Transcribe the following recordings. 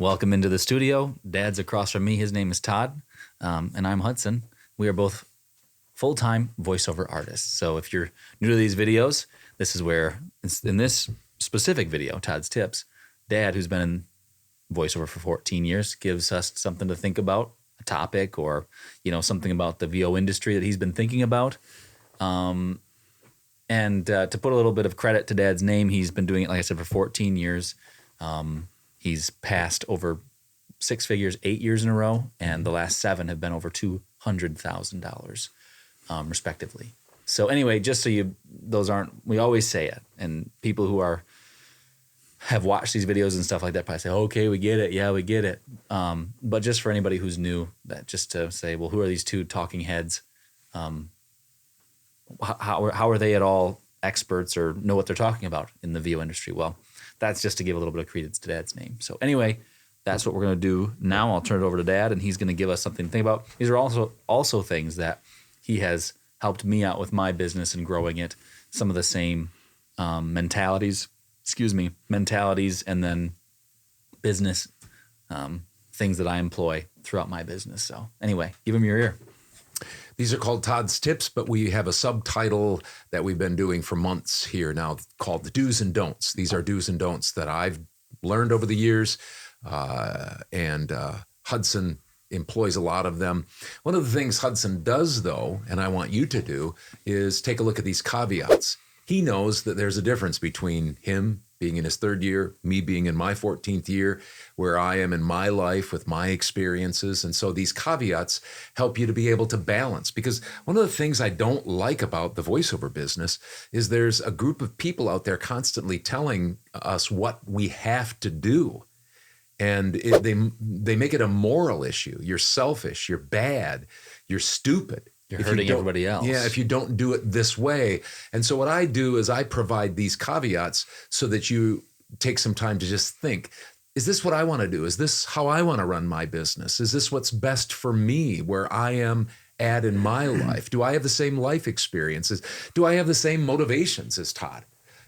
Welcome into the studio. Dad's across from me. His name is Todd, and I'm Hudson. We are both full-time voiceover artists. So if you're new to these videos, this is where, in this specific video, Todd's Tips, Dad, who's been in voiceover for 14 years, gives us something to think about, a topic or, something about the VO industry that he's been thinking about. And to put a little bit of credit to Dad's name, he's been doing it, like I said, for 14 years. He's passed over 6 figures 8 years in a row, and the last 7 have been over $200,000, respectively. So anyway, just so we always say it, and people who have watched these videos and stuff like that probably say, okay, we get it. Yeah, we get it. But just for anybody who's new, that just to say, well, who are these two talking heads? How are they at all experts or know what they're talking about in the VO industry? Well, that's just to give a little bit of credence to Dad's name. So anyway, that's what we're going to do now. I'll turn it over to Dad, and he's going to give us something to think about. These are also things that he has helped me out with my business and growing it. Some of the same mentalities, and then business things that I employ throughout my business. So anyway, give him your ear. These are called Todd's Tips, but we have a subtitle that we've been doing for months here now called the Do's and Don'ts. These are do's and don'ts that I've learned over the years, and Hudson employs a lot of them. One of the things Hudson does, though, and I want you to do, is take a look at these caveats. He knows that there's a difference between him being in his 3rd year, me being in my 14th year, where I am in my life with my experiences. And so these caveats help you to be able to balance. Because one of the things I don't like about the voiceover business is there's a group of people out there constantly telling us what we have to do. And they make it a moral issue. You're selfish, you're bad, you're stupid. You're hurting everybody else. Yeah, if you don't do it this way. And so what I do is I provide these caveats so that you take some time to just think, is this what I want to do? Is this how I want to run my business? Is this what's best for me, where I am at in my life? Do I have the same life experiences? Do I have the same motivations as Todd?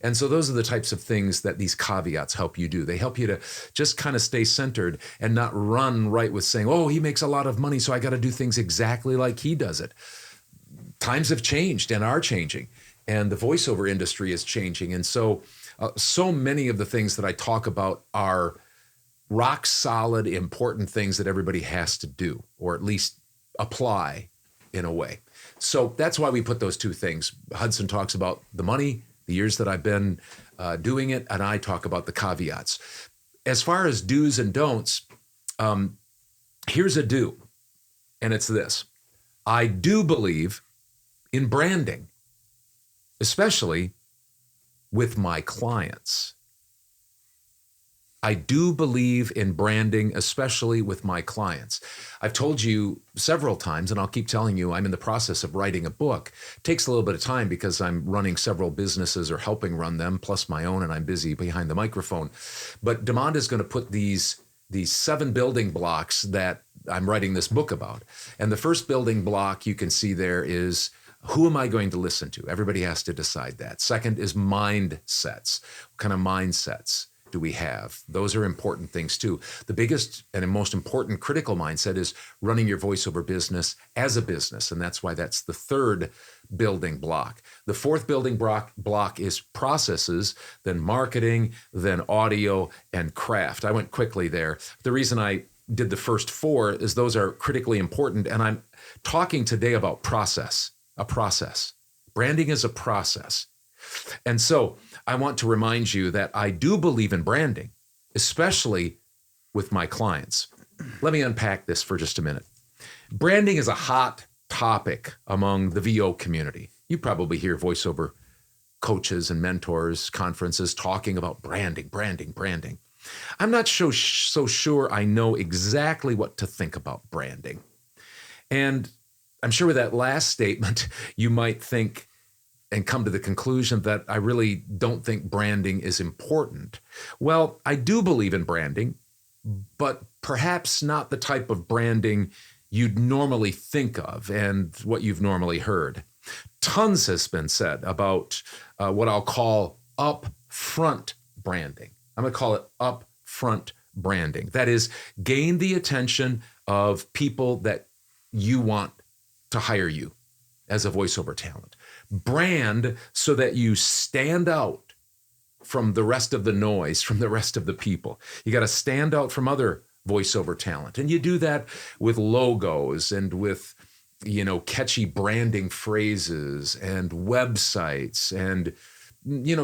And so those are the types of things that these caveats help you do. They help you to just kind of stay centered and not run right with saying, oh, he makes a lot of money, so I got to do things exactly like he does it. Times have changed and are changing, and the voiceover industry is changing. And so many of the things that I talk about are rock solid, important things that everybody has to do, or at least apply in a way. So that's why we put those two things. Hudson talks about the money, the years that I've been doing it, and I talk about the caveats. As far as do's and don'ts, here's a do, and it's this. I do believe in branding, especially with my clients. I do believe in branding, especially with my clients. I've told you several times, and I'll keep telling you, I'm in the process of writing a book. It takes a little bit of time because I'm running several businesses or helping run them, plus my own, and I'm busy behind the microphone. But Demond is going to put these 7 building blocks that I'm writing this book about. And the first building block you can see there is, who am I going to listen to? Everybody has to decide that. Second is mindsets. What kind of mindsets do we have? Those are important things too. The biggest and most important critical mindset is running your voiceover business as a business. And that's why that's the 3rd building block. The 4th building block is processes, then marketing, then audio and craft. I went quickly there. The reason I did the first 4 is those are critically important. And I'm talking today about process, a process. Branding is a process. And so I want to remind you that I do believe in branding, especially with my clients. Let me unpack this for just a minute. Branding is a hot topic among the VO community. You probably hear voiceover coaches and mentors, conferences talking about branding. I'm not so sure I know exactly what to think about branding. And I'm sure with that last statement, you might think and come to the conclusion that I really don't think branding is important. Well, I do believe in branding, but perhaps not the type of branding you'd normally think of and what you've normally heard. Tons has been said about what I'll call upfront branding. I'm going to call it upfront branding. That is, gain the attention of people that you want to hire you as a voiceover talent. Brand so that you stand out from the rest of the noise, from the rest of the people. You got to stand out from other voiceover talent. And you do that with logos and with, catchy branding phrases and websites and,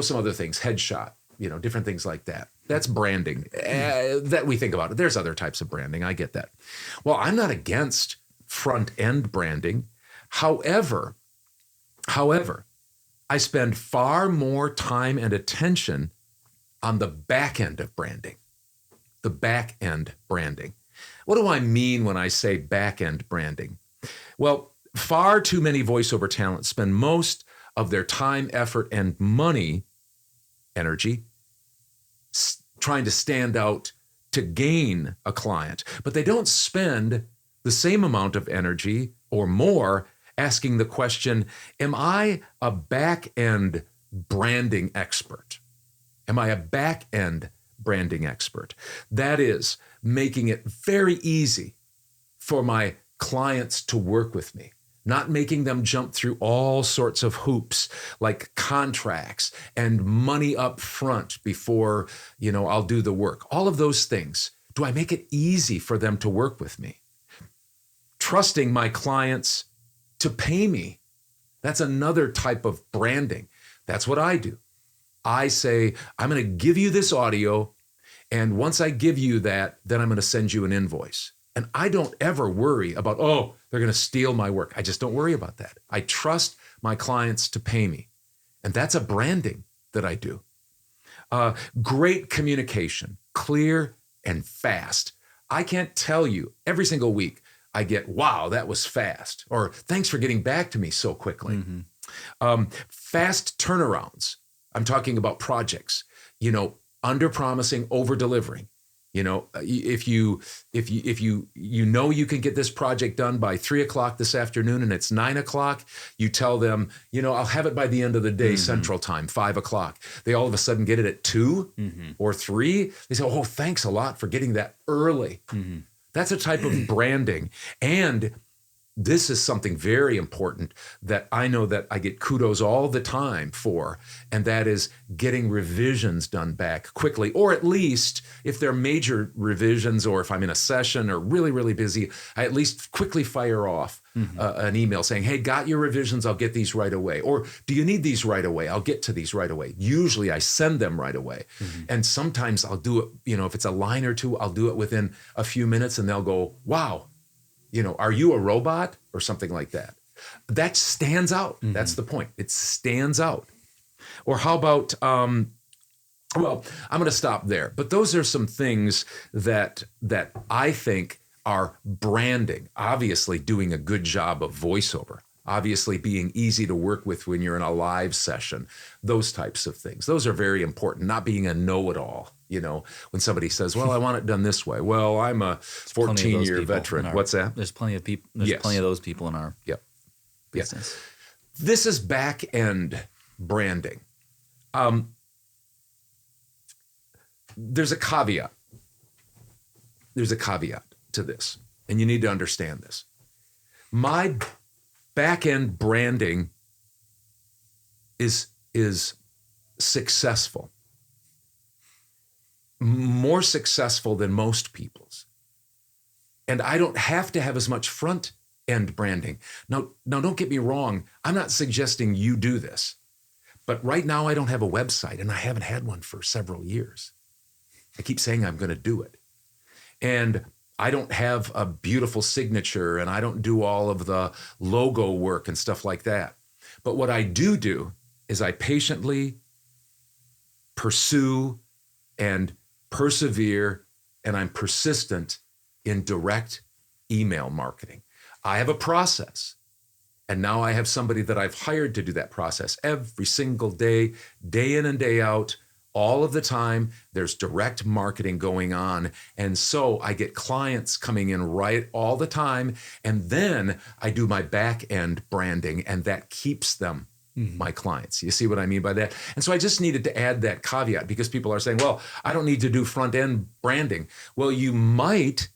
some other things, headshot, different things like that. That's branding that we think about. There's other types of branding. I get that. Well, I'm not against front end branding. However, I spend far more time and attention on the back end of branding. The back end branding. What do I mean when I say back end branding? Well, far too many voiceover talents spend most of their time, effort, and money, energy, trying to stand out to gain a client, but they don't spend the same amount of energy or more asking the question, am I a back-end branding expert? Am I a back-end branding expert? That is, making it very easy for my clients to work with me, not making them jump through all sorts of hoops like contracts and money up front before, I'll do the work. All of those things. Do I make it easy for them to work with me? Trusting my clients to pay me. That's another type of branding. That's what I do. I say, I'm going to give you this audio, and once I give you that, then I'm going to send you an invoice. And I don't ever worry about, they're going to steal my work. I just don't worry about that. I trust my clients to pay me. And that's a branding that I do. Great communication, clear and fast. I can't tell you every single week I get, wow, that was fast, or thanks for getting back to me so quickly. Mm-hmm. Fast turnarounds. I'm talking about projects, under promising, over delivering. If you you can get this project done by 3:00 this afternoon and it's 9:00, you tell them, I'll have it by the end of the day, mm-hmm. Central Time, 5:00. They all of a sudden get it at 2 mm-hmm. or 3. They say, oh, thanks a lot for getting that early. Mm-hmm. That's a type of branding. And this is something very important that I know that I get kudos all the time for, and that is getting revisions done back quickly, or at least if they're major revisions or if I'm in a session or really, really busy, I at least quickly fire off mm-hmm. An email saying, hey, got your revisions, I'll get these right away. Or do you need these right away? I'll get to these right away. Usually I send them right away. Mm-hmm. And sometimes I'll do it, if it's a line or two, I'll do it within a few minutes and they'll go, wow. Are you a robot or something like that? That stands out. Mm-hmm. That's the point. It stands out. Or how about, I'm going to stop there. But those are some things that I think are branding. Obviously, doing a good job of voiceover. Obviously, being easy to work with when you're in a live session. Those types of things. Those are very important. Not being a know-it-all. When somebody says, well, I want it done this way. Well, I'm a 14-year veteran. What's that? There's plenty of people. There's plenty of those people in our business. Yeah. This is back-end branding. There's a caveat. There's a caveat to this, and you need to understand this. My back-end branding is successful. More successful than most people's. And I don't have to have as much front end branding. Now, don't get me wrong. I'm not suggesting you do this, but right now I don't have a website and I haven't had one for several years. I keep saying I'm going to do it. And I don't have a beautiful signature and I don't do all of the logo work and stuff like that. But what I do is I patiently pursue and persevere, and I'm persistent in direct email marketing. I have a process, and now I have somebody that I've hired to do that process every single day, day in and day out, all of the time. There's direct marketing going on, and so I get clients coming in right all the time, and then I do my back-end branding, and that keeps them my clients. You see what I mean by that? And so I just needed to add that caveat because people are saying, well, I don't need to do front end branding. Well, you might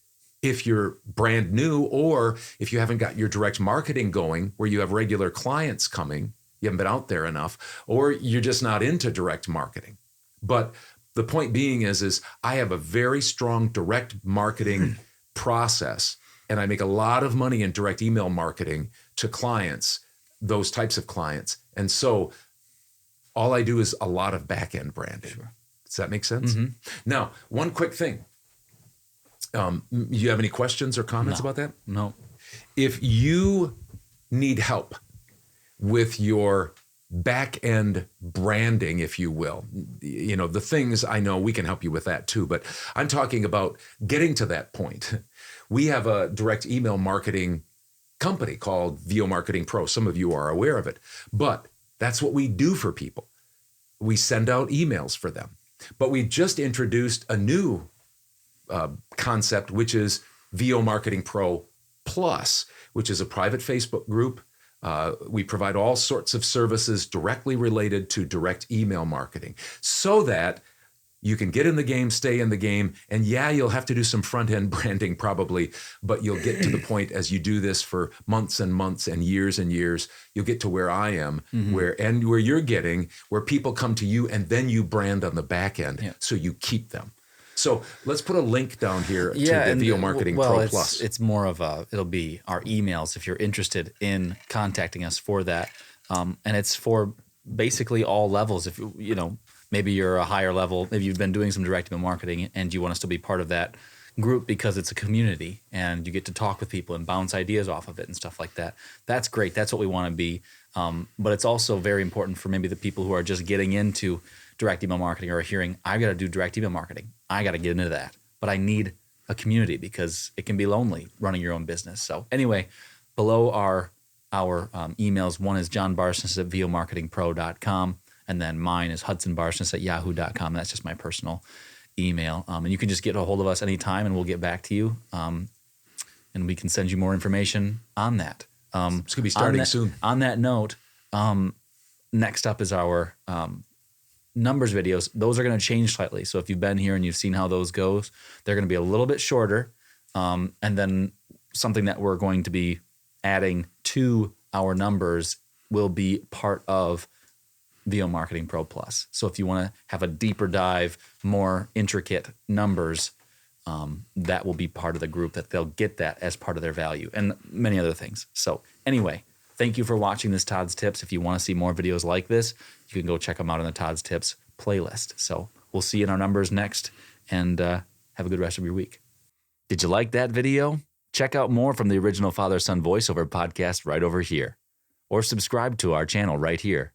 if you're brand new, or if you haven't got your direct marketing going where you have regular clients coming, you haven't been out there enough, or you're just not into direct marketing. But the point being is I have a very strong direct marketing process, and I make a lot of money in direct email marketing to clients, those types of clients. And so all I do is a lot of back-end branding. Sure. Does that make sense? Now, one quick thing. You have any questions or comments about that? No. If you need help with your back-end branding, if you will, the things I know, we can help you with that too, but I'm talking about getting to that point. We have a direct email marketing company called VO Marketing Pro. Some of you are aware of it, but that's what we do for people. We send out emails for them, but we just introduced a new concept, which is VO Marketing Pro Plus, which is a private Facebook group. We provide all sorts of services directly related to direct email marketing so that you can get in the game, stay in the game, and yeah, you'll have to do some front-end branding probably, but you'll get to the point as you do this for months and months and years, you'll get to where I am, where you're getting, where people come to you and then you brand on the back end, so you keep them. So let's put a link down here to the VO Marketing Pro Plus. It's more of it'll be our emails if you're interested in contacting us for that. And it's for basically all levels. If maybe you're a higher level, maybe you've been doing some direct email marketing and you want to still be part of that group because it's a community and you get to talk with people and bounce ideas off of it and stuff like that. That's great. That's what we want to be. But it's also very important for maybe the people who are just getting into direct email marketing or are hearing, I've got to do direct email marketing. I got to get into that, but I need a community because it can be lonely running your own business. So anyway, below our emails, one is johnbarsness@vomarketingpro.com, and then mine is hudsonbarsness@yahoo.com. That's just my personal email. And you can just get a hold of us anytime and we'll get back to you. And we can send you more information on that. It's going to be starting soon. On that note, next up is our numbers videos. Those are going to change slightly. So if you've been here and you've seen how those goes, they're going to be a little bit shorter. And then something that we're going to be adding to our numbers will be part of VO Marketing Pro Plus. So if you want to have a deeper dive, more intricate numbers, that will be part of the group, that they'll get that as part of their value and many other things. So anyway, thank you for watching this Todd's Tips. If you want to see more videos like this, you can go check them out on the Todd's Tips playlist. So we'll see you in our numbers next, and have a good rest of your week. Did you like that video? Check out more from the original Father-Son Voiceover podcast right over here, or subscribe to our channel right here.